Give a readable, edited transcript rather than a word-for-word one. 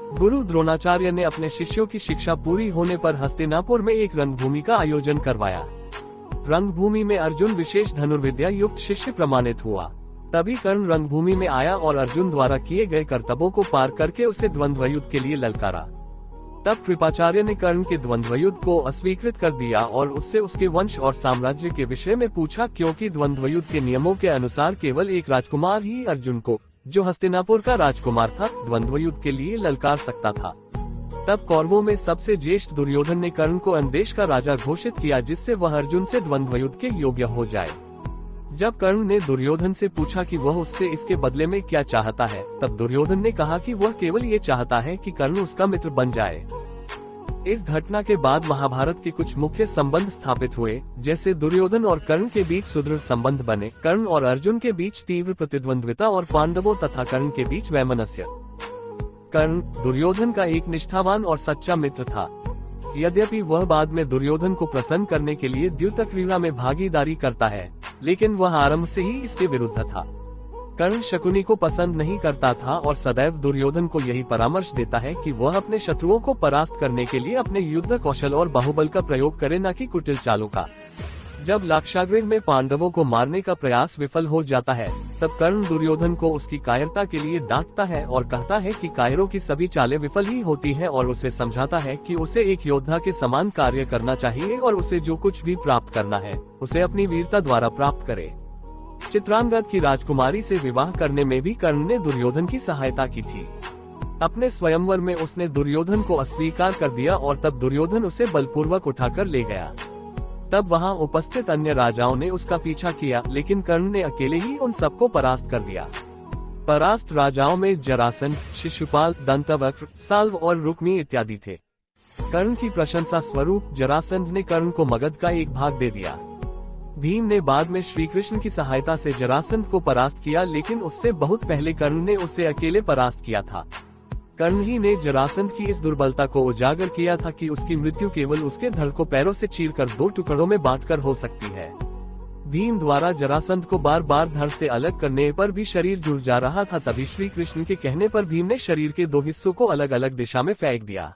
गुरु द्रोणाचार्य ने अपने शिष्यों की शिक्षा पूरी होने पर हस्तिनापुर में एक रंगभूमि का आयोजन करवाया। रंगभूमि में अर्जुन विशेष धनुर्विद्या युक्त शिष्य प्रमाणित हुआ। तभी कर्ण रंगभूमि में आया और अर्जुन द्वारा किए गए कर्तव्यों को पार करके उसे द्वंद्व युद्ध के लिए ललकारा। तब कृपाचार्य ने कर्ण के द्वंद्व युद्ध को अस्वीकृत कर दिया और उससे उसके वंश और साम्राज्य के विषय में पूछा, क्योंकि द्वंद्व युद्ध के नियमों के अनुसार केवल एक राजकुमार ही अर्जुन को, जो हस्तिनापुर का राजकुमार था, द्वंद्व युद्ध के लिए ललकार सकता था। तब कौरवों में सबसे ज्येष्ठ दुर्योधन ने कर्ण को अन्देश का राजा घोषित किया, जिससे वह अर्जुन से द्वंद्व युद्ध के योग्य हो जाए। जब कर्ण ने दुर्योधन से पूछा कि वह उससे इसके बदले में क्या चाहता है, तब दुर्योधन ने कहा कि वह केवल ये चाहता है कि कर्ण उसका मित्र बन जाए। इस घटना के बाद महाभारत के कुछ मुख्य संबंध स्थापित हुए, जैसे दुर्योधन और कर्ण के बीच सुदृढ़ संबंध बने, कर्ण और अर्जुन के बीच तीव्र प्रतिद्वंद्विता और पांडवों तथा कर्ण के बीच वैमनस्य। कर्ण दुर्योधन का एक निष्ठावान और सच्चा मित्र था। यद्यपि वह बाद में दुर्योधन को प्रसन्न करने के लिए द्यूतक्रीड़ा में भागीदारी करता है, लेकिन वह आरंभ से ही इसके विरुद्ध था। कर्ण शकुनी को पसंद नहीं करता था और सदैव दुर्योधन को यही परामर्श देता है कि वह अपने शत्रुओं को परास्त करने के लिए अपने युद्ध कौशल और बाहुबल का प्रयोग करे, न कि कुटिल चालों का। जब लाक्षागृह में पांडवों को मारने का प्रयास विफल हो जाता है, तब कर्ण दुर्योधन को उसकी कायरता के लिए डांटता है और कहता है कि कायरों की सभी चालें विफल ही होती हैं, और उसे समझाता है कि उसे एक योद्धा के समान कार्य करना चाहिए और उसे जो कुछ भी प्राप्त करना है, उसे अपनी वीरता द्वारा प्राप्त करे। चित्रांगद की राजकुमारी से विवाह करने में भी कर्ण ने दुर्योधन की सहायता की थी। अपने स्वयंवर में उसने दुर्योधन को अस्वीकार कर दिया और तब दुर्योधन उसे बलपूर्वक उठाकर ले गया। तब वहां उपस्थित अन्य राजाओं ने उसका पीछा किया, लेकिन कर्ण ने अकेले ही उन सबको परास्त कर दिया। परास्त राजाओं में जरासंध, शिशुपाल, दंतवक्र, साल्व और रुक्मी इत्यादि थे। कर्ण की प्रशंसा स्वरूप जरासंध ने कर्ण को मगध का एक भाग दे दिया। भीम ने बाद में श्री कृष्ण की सहायता से जरासंध को परास्त किया, लेकिन उससे बहुत पहले कर्ण ने उसे अकेले परास्त किया था। कर्ण ही ने जरासंध की इस दुर्बलता को उजागर किया था कि उसकी मृत्यु केवल उसके धड़ को पैरों से चीरकर 2 टुकड़ों में बांटकर हो सकती है। भीम द्वारा जरासंध को बार बार धड़ से अलग करने पर भी शरीर जुड़ जा रहा था। तभी श्री कृष्ण के कहने पर भीम ने शरीर के 2 हिस्सों को अलग अलग दिशा में फेंक दिया।